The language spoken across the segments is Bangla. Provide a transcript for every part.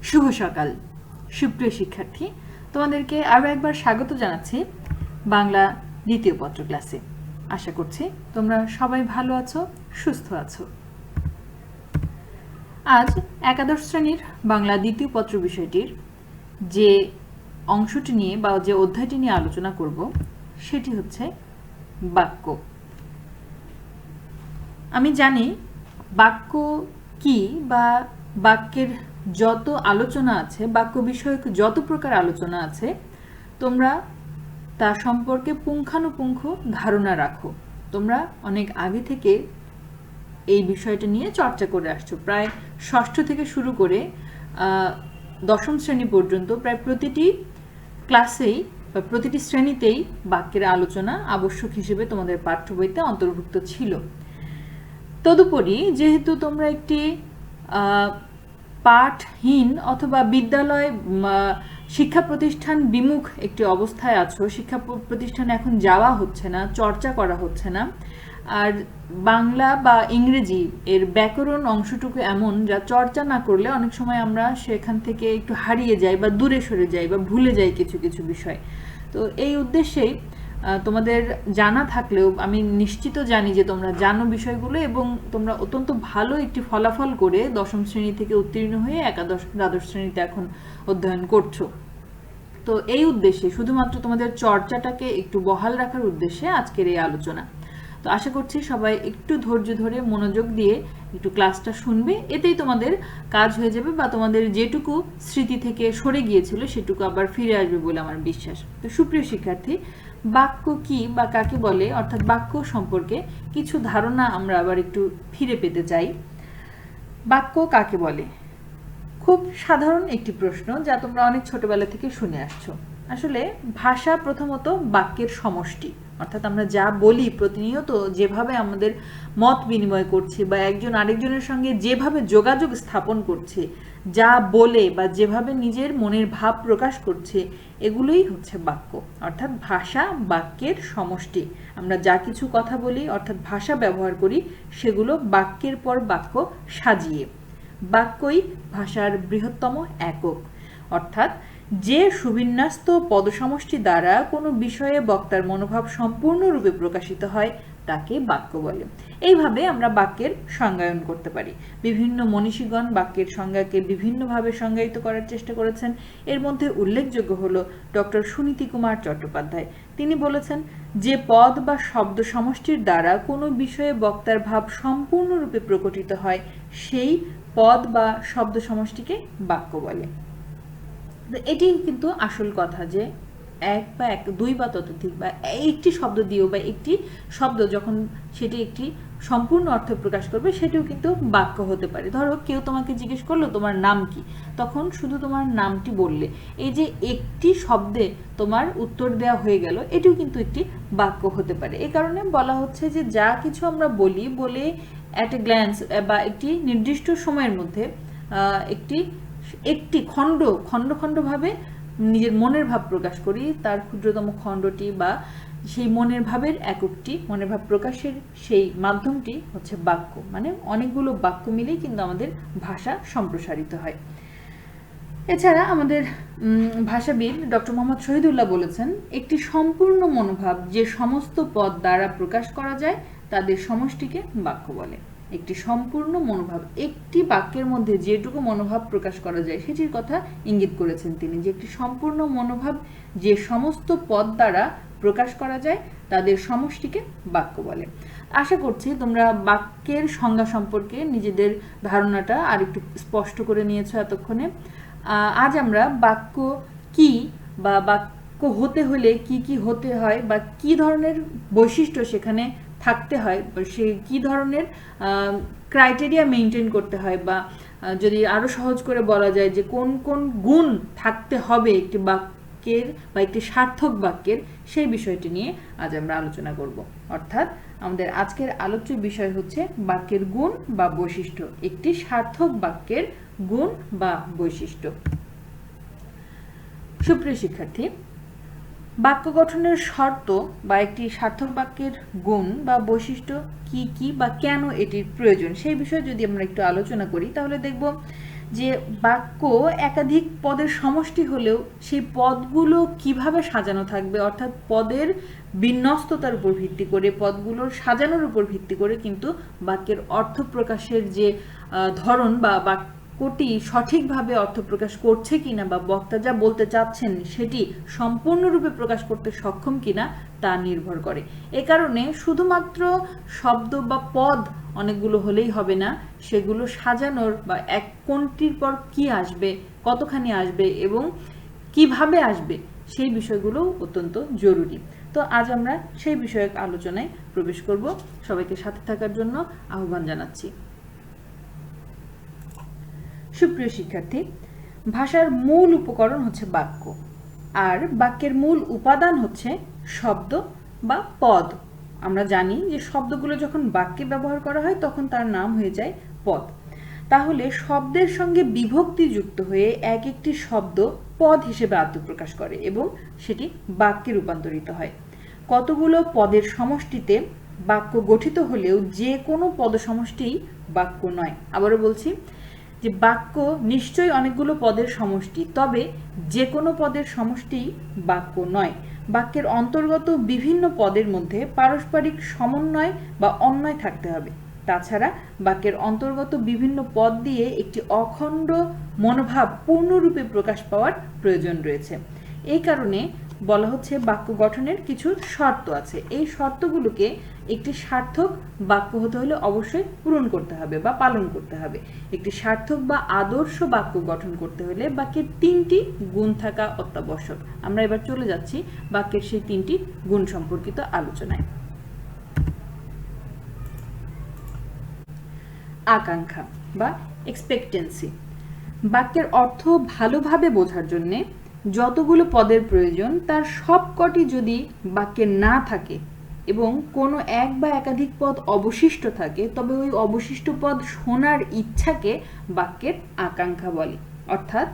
শুভ সকাল সুপ্রিয় শিক্ষার্থী, তোমাদেরকে আরও একবার স্বাগত জানাচ্ছি বাংলা দ্বিতীয় পত্র ক্লাসে। আশা করছি তোমরা সবাই ভালো আছো, সুস্থ আছো। আজ একাদশ শ্রেণীর বাংলা দ্বিতীয় পত্র বিষয়টির যে অংশটি নিয়ে বা যে অধ্যায়টি নিয়ে আলোচনা করব সেটি হচ্ছে বাক্য। আমি জানি বাক্য কি বা বাক্যের যত আলোচনা আছে, বাক্য বিষয়ক যত প্রকার আলোচনা আছে, তোমরা তা সম্পর্কে পুঙ্খানুপুঙ্খ ধারণা রাখো। তোমরা অনেক আগে থেকে এই বিষয়টা নিয়ে চর্চা করে আসছো। প্রায় ষষ্ঠ থেকে শুরু করে দশম শ্রেণী পর্যন্ত প্রায় প্রতিটি ক্লাসেই বা প্রতিটি শ্রেণীতেই বাক্যের আলোচনা আবশ্যক হিসেবে তোমাদের পাঠ্য বইতে অন্তর্ভুক্ত ছিল। তদুপরি যেহেতু তোমরা একটি পাঠহীন অথবা বিদ্যালয় শিক্ষা প্রতিষ্ঠান বিমুখ একটি অবস্থায় আছো, শিক্ষা প্রতিষ্ঠানে এখন যাওয়া হচ্ছে না, চর্চা করা হচ্ছে না, আর বাংলা বা ইংরেজি এর ব্যাকরণ অংশটুকু এমন যা চর্চা না করলে অনেক সময় আমরা সেখান থেকে একটু হারিয়ে যাই বা দূরে সরে যাই বা ভুলে যাই কিছু কিছু বিষয়। তো এই উদ্দেশ্যেই তোমাদের জানা থাকলেও আমি নিশ্চিত জানি যে তোমরা জানো বিষয়গুলো এবং তোমরা অত্যন্ত ভালো একটি ফলাফল করে দশম শ্রেণী থেকে উত্তীর্ণ হয়ে দ্বাদশ শ্রেণীতে এখন অধ্যয়ন করছো। তো এই উদ্দেশ্যে শুধুমাত্র তোমাদের চর্চাটাকে একটু বহাল রাখার উদ্দেশ্যে আজকের এই আলোচনা। তো আশা করছি সবাই একটু ধৈর্য ধরে মনোযোগ দিয়ে একটু ক্লাসটা শুনবে, এতেই তোমাদের কাজ হয়ে যাবে বা তোমাদের যেটুকু স্মৃতি থেকে সরে গিয়েছিল সেটুকু আবার ফিরে আসবে বলে আমার বিশ্বাস। তো সুপ্রিয় শিক্ষার্থী, বাক্য কি বা কাকে বলে, অর্থাৎ বাক্য সম্পর্কে কিছু ধারণা আমরা আবার একটু ফিরে পেতে চাই। বাক্য কাকে বলে? খুব সাধারণ একটি প্রশ্ন যা তোমরা অনেক ছোটবেলা থেকে শুনে আসছো। আসলে ভাষা প্রথমত বাক্যের সমষ্টি, অর্থাৎ আমরা যা বলি প্রতিনিয়ত, যেভাবে আমাদের মত বিনিময় করছি বা একজন আরেকজনের সঙ্গে যেভাবে যোগাযোগ স্থাপন করছে, যা বলে বা যেভাবে নিজের মনের ভাব প্রকাশ করছে, এগুলোই হচ্ছে বাক্য। অর্থাৎ ভাষা বাক্যের সমষ্টি। আমরা যা কিছু কথা বলি অর্থাৎ ভাষা ব্যবহার করি, সেগুলো বাক্যের পর বাক্য সাজিয়ে। বাক্যই ভাষার বৃহত্তম একক, অর্থাৎ যে সুবিন্যস্ত পদসমষ্টি দ্বারা কোনো বিষয়ে বক্তার মনোভাব সম্পূর্ণরূপে প্রকাশিত হয় তাকে বাক্য বলে। এইভাবে আমরা বাক্যের সংজ্ঞায়ন করতে পারি। বিভিন্ন মনীষীগণ বাক্যের সংজ্ঞাকে বিভিন্নভাবে সংজ্ঞায়িত করার চেষ্টা করেছেন। এর মধ্যে উল্লেখযোগ্য হল ডক্টর সুনীতি কুমার চট্টোপাধ্যায়। তিনি বলেছেন, যে পদ বা শব্দ সমষ্টির দ্বারা কোনো বিষয়ে বক্তার ভাব সম্পূর্ণরূপে প্রকটিত হয় সেই পদ বা শব্দ সমষ্টিকে বাক্য বলে। এটি কিন্তু আসল কথা যে দুই বা ততোধিক বা একটি শব্দ দিয়েও বা একটি শব্দ যখন সেটি একটি সম্পূর্ণ অর্থ প্রকাশ করবে সেটিও কিন্তু বাক্য হতে পারে। ধরো কেউ তোমাকে জিজ্ঞেস করলো তোমার নাম কি, তখন শুধু তোমার নামটি বললে, এই যে একটি শব্দে তোমার উত্তর দেওয়া হয়ে গেল, এটিও কিন্তু একটি বাক্য হতে পারে। এই কারণে বলা হচ্ছে যে যা কিছু আমরা বলে অ্যাট এ গ্ল্যান্স বা একটি নির্দিষ্ট সময়ের মধ্যে একটি খণ্ডভাবে নিজের মনের ভাব প্রকাশ করি, তার ক্ষুদ্রতম খণ্ডটি বা সেই মনের ভাবের এককটি, মনের ভাব প্রকাশের সেই মাধ্যমটি হচ্ছে বাক্য। মানে অনেকগুলো বাক্য মিলেই কিন্তু আমাদের ভাষা সম্প্রসারিত হয়। এছাড়া আমাদের ভাষাবিদ ডক্টর মোহাম্মদ শহীদুল্লাহ বলেছেন, একটি সম্পূর্ণ মনোভাব যে সমস্ত পদ দ্বারা প্রকাশ করা যায় তাদের সমষ্টিকে বাক্য বলে। একটি সম্পূর্ণ মনোভাব, একটি বাক্যের মধ্যে যেটুকু মনোভাব প্রকাশ করা যায় সেটির কথা ইঙ্গিত করেছেন তিনি, যে একটি সম্পূর্ণ মনোভাব যে সমস্ত পদ দ্বারা প্রকাশ করা যায় তাদের সমষ্টিকে বাক্য বলে। আশা করছি তোমরা বাক্যের সংজ্ঞা সম্পর্কে নিজেদের ধারণাটা আর একটু স্পষ্ট করে নিয়েছো এতক্ষণে। আজ আমরা বাক্য কি বা বাক্য হতে হলে কি কি হতে হয় বা কি ধরনের বৈশিষ্ট্য সেখানে থাকতে হয়, সে কি ধরনের ক্রাইটেরিয়া মেনটেন করতে হয়, বা যদি আরো সহজ করে বলা যায় যে কোন কোন গুণ থাকতে হবে একটি বাক্যের বা একটি সার্থক বাক্যের, সেই বিষয়টি নিয়ে আজ আমরা আলোচনা করব। অর্থাৎ আমাদের আজকের আলোচ্য বিষয় হচ্ছে বাক্যের গুণ বা বৈশিষ্ট্য, একটি সার্থক বাক্যের গুণ বা বৈশিষ্ট্য। সুপ্রিয় শিক্ষার্থী, বাক্য গঠনের শর্ত বা একটি সার্থক বাক্যের গুণ বা বৈশিষ্ট্য কি কি বা কেন এটির প্রয়োজন সেই বিষয়ে যদি আমরা একটু আলোচনা করি, তাহলে দেখব যে বাক্য একাধিক পদের সমষ্টি হলেও সেই পদগুলো কিভাবে সাজানো থাকবে, অর্থাৎ পদের বিন্যস্ততার উপর ভিত্তি করে, পদগুলোর সাজানোর উপর ভিত্তি করে কিন্তু বাক্যের অর্থ প্রকাশের যে ধরন বা বাক্যটি সঠিকভাবে অর্থ প্রকাশ করছে কিনা বা বক্তা যা বলতে চাচ্ছেন সেটি সম্পূর্ণরূপে প্রকাশ করতে সক্ষম কিনা তা নির্ভর করে। এ কারণে শুধুমাত্র শব্দ বা পদ অনেকগুলো হলেই হবে না, সেগুলো সাজানোর বা এক কোনটির পর কি আসবে, কতখানি আসবে এবং কিভাবে আসবে সেই বিষয়গুলো অত্যন্ত জরুরি। তো আজ আমরা সেই বিষয়ক আলোচনায় প্রবেশ করব। সবাইকে সাথে থাকার জন্য আহ্বান জানাচ্ছি। সুপ্রিয় শিক্ষার্থী, ভাষার মূল উপকরণ হচ্ছে বাক্য, আর বাক্যের মূল উপাদান হচ্ছে শব্দ বা পদ। আমরা জানি যে শব্দগুলো যখন বাক্যে ব্যবহার করা হয় তখন তার নাম হয়ে যায় পদ। তাহলে শব্দের সঙ্গে বিভক্তি যুক্ত হয়ে এক একটি শব্দ পদ হিসেবে আত্মপ্রকাশ করে এবং সেটি বাক্যে রূপান্তরিত হয়। কতগুলো পদের সমষ্টিতে বাক্য গঠিত হলেও যে কোনো পদ সমষ্টিই বাক্য নয়। আবারও বলছি যে বাক্য নিশ্চয়ই অনেকগুলো পদের সমষ্টি, তবে যে কোনো পদের সমষ্টিই বাক্য নয়। বাক্যের অন্তর্গত বিভিন্ন পদের মধ্যে পারস্পরিক সমন্বয় বা অন্বয় থাকতে হবে। তাছাড়া বাক্যের অন্তর্গত বিভিন্ন পদ দিয়ে একটি অখণ্ড মনোভাব পূর্ণরূপে প্রকাশ পাওয়ার প্রয়োজন রয়েছে। এই কারণে বলা হচ্ছে বাক্য গঠনের কিছু শর্ত আছে। এই শর্তগুলোকে একটি সার্থক বাক্য হতে হলে অবশ্যই পূরণ করতে হবে বা পালন করতে হবে। একটি সার্থক বা আদর্শ বাক্য গঠন করতে হলে বাক্যের 3টি গুণ থাকা অত্যাবশ্যক। আমরা এবার চলে যাচ্ছি বাক্যের সেই 3টি গুণ সম্পর্কিত আলোচনায়। আকাঙ্ক্ষা বা এক্সপেক্টেন্সি। বাক্যের অর্থ ভালোভাবে বোঝার জন্য যতগুলো পদের প্রয়োজন তার সবকটি যদি বাক্যে না থাকে এবং কোনো এক বা একাধিক পদ অবশিষ্ট থাকে, তবে ওই অবশিষ্ট পদ শোনার ইচ্ছাকে বাক্যের আকাঙ্ক্ষা বলে। অর্থাৎ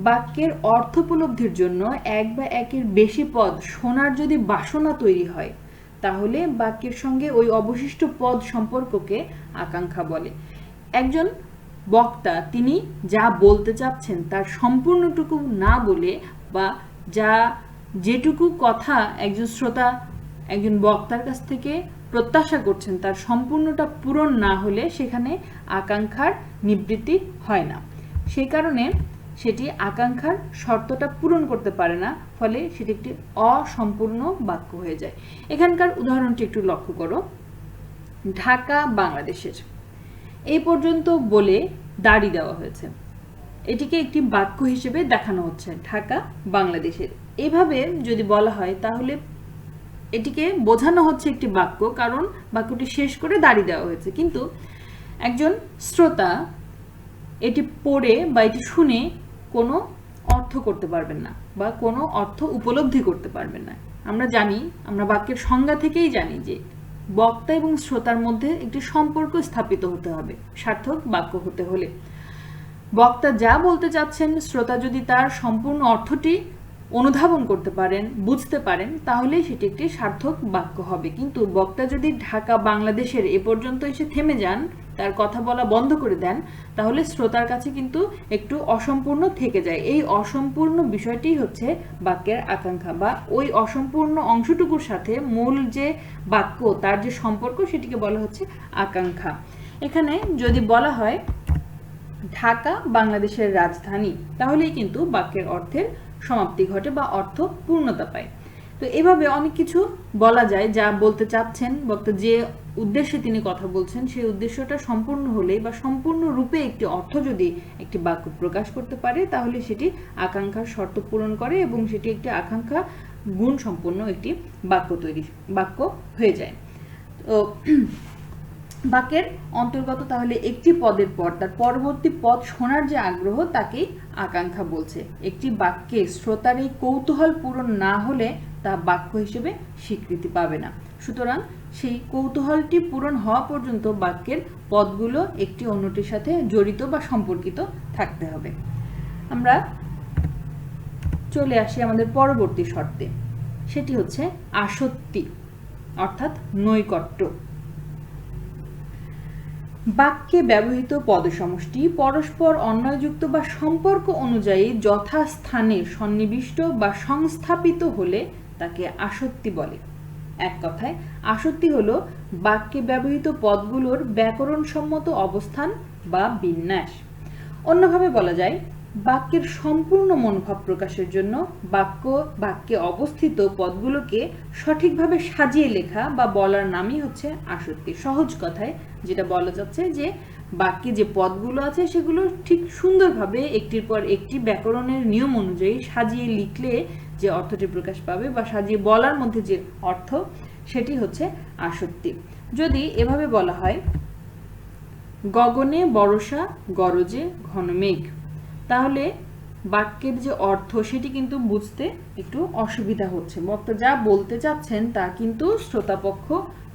বাক্যের অর্থ উপলব্ধির জন্য এক বা একের বেশি পদ শোনার যদি বাসনা তৈরি হয়, তাহলে বাক্যের সঙ্গে ওই অবশিষ্ট পদ সম্পর্ককে আকাঙ্ক্ষা বলে। একজন বক্তা তিনি যা বলতে চাচ্ছেন তার সম্পূর্ণটুকু না বলে বা যেটুকু কথা একজন শ্রোতা একজন বক্তার কাছ থেকে প্রত্যাশা করছেন তার সম্পূর্ণটা পূরণ না হলে সেখানে আকাঙ্ক্ষার নিবৃত্তি হয় না। সেই কারণে সেটি আকাঙ্ক্ষার শর্তটা পূরণ করতে পারে না, ফলে সেটি একটি অসম্পূর্ণ বাক্য হয়ে যায়। এখানকার উদাহরণটি একটু লক্ষ্য করো। ঢাকা বাংলাদেশের, এই পর্যন্ত বলে দাড়ি দেওয়া হয়েছে। এটিকে একটি বাক্য হিসেবে দেখানো হচ্ছে, ঢাকা বাংলাদেশের। এভাবে যদি বলা হয় তাহলে এটিকে বোঝানো হচ্ছে একটি বাক্য, কারণ বাক্যটি শেষ করে দাড়ি দেওয়া হয়েছে। কিন্তু একজন শ্রোতা এটি পড়ে বা এটি শুনে কোনো অর্থ করতে পারবেন না বা কোনো অর্থ উপলব্ধি করতে পারবেন না। আমরা জানি, আমরা বাক্যের সংজ্ঞা থেকেই জানি যে বক্তা এবং শ্রোতার মধ্যে একটি সম্পর্ক স্থাপিত হতে হবে সার্থক বাক্য হতে হলে। বক্তা যা বলতে চাচ্ছেন শ্রোতা যদি তার সম্পূর্ণ অর্থটি অনুধাবন করতে পারেন, বুঝতে পারেন, তাহলে সেটি একটি সার্থক বাক্য হবে। কিন্তু বক্তা যদি ঢাকা বাংলাদেশের এ পর্যন্ত এসে থেমে যান, তার কথা বলা বন্ধ করে দেন, তাহলে শ্রোতার কাছে কিন্তু একটু অসম্পূর্ণ থেকে যায়। এই অসম্পূর্ণ বিষয়টি হচ্ছে বাক্যের আকাঙ্ক্ষা, বা ওই অসম্পূর্ণ অংশটুকুর সাথে মূল যে বাক্য তার যে সম্পর্ক সেটিকে বলা হচ্ছে আকাঙ্ক্ষা। এখানে যদি বলা হয় ঢাকা বাংলাদেশের রাজধানী, তাহলেই কিন্তু বাক্যের অর্থের সমাপ্তি ঘটে বা অর্থ পূর্ণতা পায়। তো এভাবে অনেক কিছু বলা যায় যা বলতে চাচ্ছেন বক্তা, যে উদ্দেশ্যে তিনি কথা বলছেন সেই উদ্দেশ্যটা সম্পূর্ণ হলে বা সম্পূর্ণ রূপে একটি অর্থ যদি একটি বাক্য প্রকাশ করতে পারে, তাহলে সেটি আকাঙ্ক্ষার শর্ত পূরণ করে এবং সেটি একটি আকাঙ্ক্ষা গুণ সম্পন্ন একটি বাক্য হয়ে যায়। তো বাক্যের অন্তর্গত তাহলে একটি পদের পর তার পরবর্তী পদ শোনার যে আগ্রহ তাকেই আকাঙ্ক্ষা বলছে। একটি বাক্যে শ্রোতার এই কৌতূহল পূরণ না হলে তা বাক্য হিসেবে স্বীকৃতি পাবে না। সুতরাং সেই কৌতূহলটি পূরণ হওয়া পর্যন্ত বাক্যের পদগুলো একটি অন্যটির সাথে জড়িত বা সম্পর্কিত থাকতে হবে। আমরা চলে আসি আমাদের পরবর্তী শর্তে, সেটি হচ্ছে আসক্তি অর্থাৎ নৈকট্য। বাক্যে ব্যবহৃত পদসমষ্টি পরস্পর অন্বয়যুক্ত বা সম্পর্ক অনুযায়ী যথাস্থানে সন্নিবিষ্ট বা সংস্থাপিত হলে তাকে আসত্তি বলে। এক কথায় আসত্তি হলো বাক্যে ব্যবহৃত পদগুলোর ব্যাকরণসম্মত অবস্থান বা বিন্যাস। অন্যভাবে বলা যায়, বাক্যের সম্পূর্ণ মনোভাব প্রকাশের জন্য বাক্যে অবস্থিত পদগুলোকে সঠিকভাবে সাজিয়ে লেখা বা বলার নামই হচ্ছে আসত্তি। সহজ কথায় যেটা বলা যাচ্ছে যে বাক্যে যে পদগুলো আছে সেগুলো ঠিক সুন্দরভাবে একটির পর একটি ব্যাকরণের নিয়ম অনুযায়ী সাজিয়ে লিখলে যে অর্থটি প্রকাশ পাবে বা সাজিয়ে বলার মধ্যে যে অর্থ, সেটি হচ্ছে আসত্তি। যদি এভাবে বলা হয়, গগনে বর্ষা গরজে ঘন মেঘ, তাহলে বাক্যের যে অর্থ সেটি কিন্তু বুঝতে একটু অসুবিধা হচ্ছে। বক্তা যা বলতে চাচ্ছেন তা কিন্তু শ্রোতাপক্ষ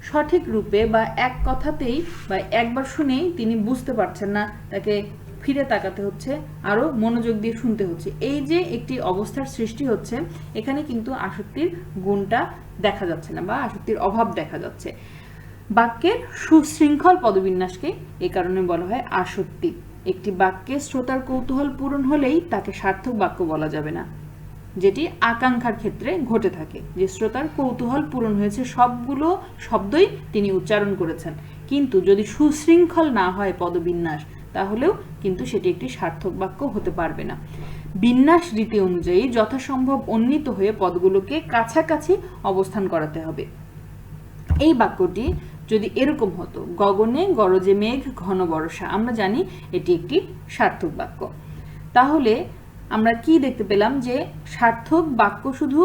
সঠিক রূপে বা এক কথাতেই বা একবার শুনেই তিনি বুঝতে পারছেন না, তাকে ফিরে তাকাতে হচ্ছে, আরো মনোযোগ দিয়ে শুনতে হচ্ছে। এই যে একটি অবস্থার সৃষ্টি হচ্ছে, এখানে কিন্তু আসক্তির গুণটা দেখা যাচ্ছে না বা আসক্তির অভাব দেখা যাচ্ছে। বাক্যের সুশৃঙ্খল পদবিন্যাসকে এই কারণে বলা হয় আসক্তি। একটি বাক্যে শ্রোতার কৌতূহল পূরণ হলেই তাকে সার্থক বাক্য বলা যাবে না, যেটি আকাঙ্ক্ষার ক্ষেত্রে ঘটে থাকে, যে শ্রোতার কৌতূহল পূরণ হয়েছে, সবগুলো শব্দই তিনি উচ্চারণ করেছেন, কিন্তু যদি সুশৃঙ্খল না হয় পদবিন্যাস, তাহলেও কিন্তু সেটি একটি সার্থক বাক্য হতে পারবে না। বিন্যাস রীতি অনুযায়ী যথাসম্ভব উন্নীত হয়ে পদগুলোকে কাছাকাছি অবস্থান করাতে হবে। এই বাক্যটি যদি এরকম হতো, গগনে গরজে মেঘ ঘন বর্ষা, আমরা জানি এটি একটি সার্থক বাক্য। তাহলে আমরা কি দেখতে পেলাম, যে সার্থক বাক্য শুধু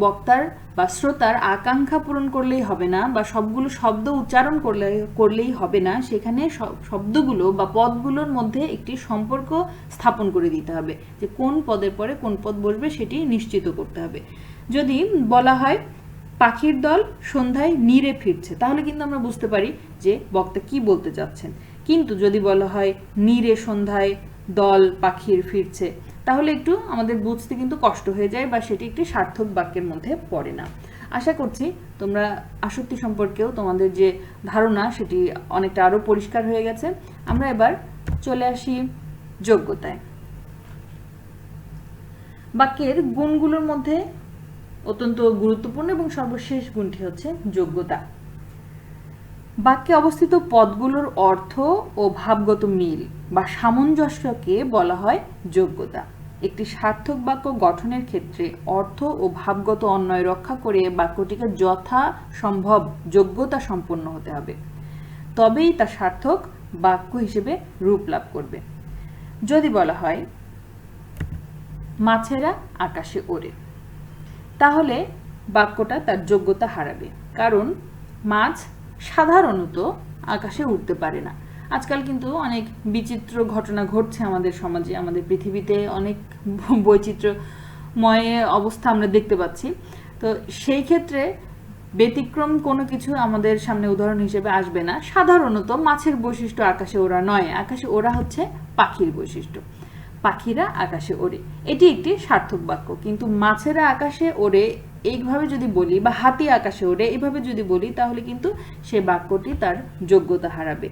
বক্তার বা শ্রোতার আকাঙ্ক্ষা পূরণ করলেই হবে না, বা সবগুলো শব্দ উচ্চারণ করলেই হবে না, সেখানে শব্দগুলো বা পদগুলোর মধ্যে একটি সম্পর্ক স্থাপন করে দিতে হবে, যে কোন পদের পরে কোন পদ বসবে সেটি নিশ্চিত করতে হবে। যদি বলা হয় পাখির দল সন্ধ্যায় নীরে ফিরছে, তাহলে কিন্তু আমরা বুঝতে পারি যে বক্তা কি বলতে চাচ্ছেন। কিন্তু যদি বলা হয় নীরে সন্ধ্যায় দল পাখির ফিরছে, তাহলে একটু আমাদের বুঝতে কিন্তু কষ্ট হয়ে যায় বা সেটি একটি সার্থক বাক্যের মধ্যে পড়ে না। আশা করছি তোমরা আসক্তি সম্পর্কেও তোমাদের যে ধারণা সেটি অনেকটা আরো পরিষ্কার হয়ে গেছে। আমরা এবার চলে আসি যোগ্যতায়। বাক্যের গুণগুলোর মধ্যে অত্যন্ত গুরুত্বপূর্ণ এবং সর্বশেষ গুণটি হচ্ছে যোগ্যতা। বাক্যে অবস্থিত পদগুলোর অর্থ ও ভাবগত মিল বা সামঞ্জস্যকে বলা হয় যোগ্যতা। একটি সার্থক বাক্য গঠনের ক্ষেত্রে অর্থ ও ভাবগত অন্বয় রক্ষা করে বাক্যটিকে যথাসম্ভব যোগ্যতা সম্পন্ন হতে হবে, তবেই তা সার্থক বাক্য হিসেবে রূপ লাভ করবে। যদি বলা হয় মাছেরা আকাশে ওড়ে, তাহলে বাক্যটা তার যোগ্যতা হারাবে, কারণ মাছ সাধারণত আকাশে উঠতে পারে না। আজকাল কিন্তু অনেক বিচিত্র ঘটনা ঘটছে আমাদের সমাজে, আমাদের পৃথিবীতে অনেক বৈচিত্র্যময় অবস্থা আমরা দেখতে পাচ্ছি। তো সেই ক্ষেত্রে ব্যতিক্রম কোনো কিছু আমাদের সামনে উদাহরণ হিসেবে আসবে না। সাধারণত মাছের বৈশিষ্ট্য আকাশে ওড়া নয়, আকাশে ওড়া হচ্ছে পাখির বৈশিষ্ট্য। পাখিরা আকাশে ওড়ে, এটি একটি সার্থক বাক্য। কিন্তু মাছেরা আকাশে ওড়ে এইভাবে যদি বলি, বা হাতি আকাশে ওড়ে এইভাবে যদি বলি, তাহলে কিন্তু সে বাক্যটি তার যোগ্যতা হারাবে।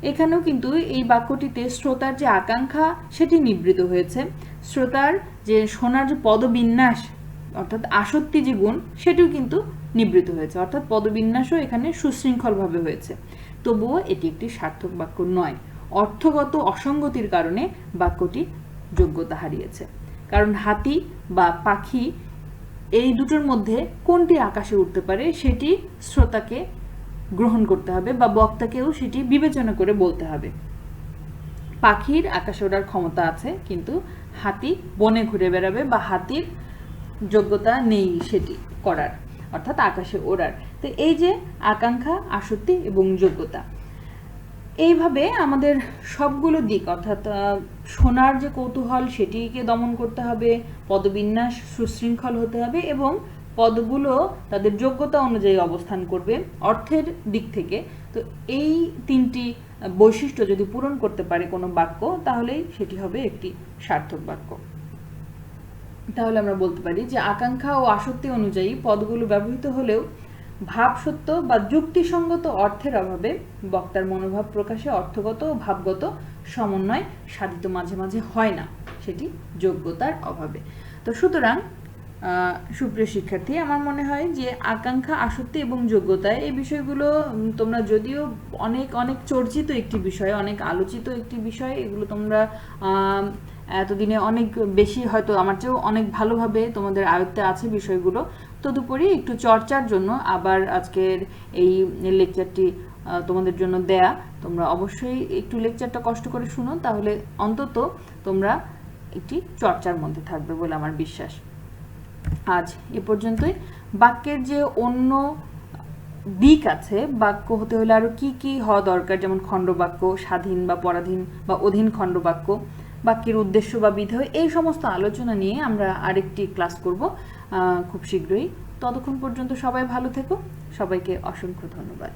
এখানেও কিন্তু এই বাক্যটিতে শ্রোতার যে আকাঙ্ক্ষা সেটি নিবৃত হয়েছে, শ্রোতার যে শোনার যে পদবিন্যাস অর্থাৎ আসক্তি যে গুণ সেটিও কিন্তু নিবৃত হয়েছে, অর্থাৎ পদবিন্যাসও এখানে সুশৃঙ্খলভাবে হয়েছে। তবুও এটি একটি সার্থক বাক্য নয়। অর্থগত অসঙ্গতির কারণে বাক্যটি যোগ্যতা হারিয়েছে। কারণ হাতি বা পাখি এই দুটোর মধ্যে কোনটি আকাশে উঠতে পারে সেটি শ্রোতাকে গ্রহণ করতে হবে বা বক্তাকেও সেটি বিবেচনা করে বলতে হবে। পাখির আকাশে ওঠার ক্ষমতা আছে, কিন্তু হাতি বনে ঘুরে বেড়াবে বা হাতির যোগ্যতা নেই সেটি করার, অর্থাৎ আকাশে ওড়ার। তো এই যে আকাঙ্ক্ষা, আসক্তি এবং যোগ্যতা, এইভাবে আমাদের সবগুলো দিক, অর্থাৎ শোনার যে কৌতূহল সেটিকে দমন করতে হবে, পদবিন্যাস সুশৃঙ্খল হতে হবে এবং পদগুলো তাদের যোগ্যতা অনুযায়ী অবস্থান করবে অর্থের দিক থেকে। তো এই তিনটি বৈশিষ্ট্য যদি পূরণ করতে পারে কোনো বাক্য, তাহলেই সেটি হবে একটি সার্থক বাক্য। তাহলে আমরা বলতে পারি যে আকাঙ্ক্ষা ও আসক্তি অনুযায়ী পদগুলো ব্যবহৃত হলেও ভাবসত্য বা যুক্তিসঙ্গত অর্থের অভাবে বক্তার মনোভাব প্রকাশে অর্থগত ও ভাবগত সমন্বয় সাধিত মাঝে মাঝে হয় না, সেটি যোগ্যতার অভাবে। তো সুতরাং সুপ্রিয় শিক্ষার্থী, আমার মনে হয় যে আকাঙ্ক্ষা, আসক্তি এবং যোগ্যতায় এই বিষয়গুলো তোমরা যদিও অনেক অনেক চর্চিত একটি বিষয়, অনেক আলোচিত একটি বিষয়, এগুলো তোমরা এতদিনে অনেক বেশি হয়তো আমার চেয়েও অনেক ভালোভাবে তোমাদের আয়ত্তে আছে বিষয়গুলো। তদুপরি একটু চর্চার জন্য আবার আজকের এই লেকচারটি তোমাদের জন্য দেয়া। তোমরা অবশ্যই একটু লেকচারটা কষ্ট করে শুনো, তাহলে অন্তত তোমরা একটি চর্চার মধ্যে থাকবে বলে আমার বিশ্বাস। আজ এ পর্যন্তই। বাক্যের যে অন্য দিক আছে, বাক্য হতে হলে আরো কি কি হওয়া দরকার, যেমন খণ্ডবাক্য, স্বাধীন বা পরাধীন বা অধীন খণ্ডবাক্য, বাক্যের উদ্দেশ্য বা বিধেয়, এই সমস্ত আলোচনা নিয়ে আমরা আরেকটি ক্লাস করব খুব শীঘ্রই। ততক্ষণ পর্যন্ত সবাই ভালো থেকো, সবাইকে অসংখ্য ধন্যবাদ।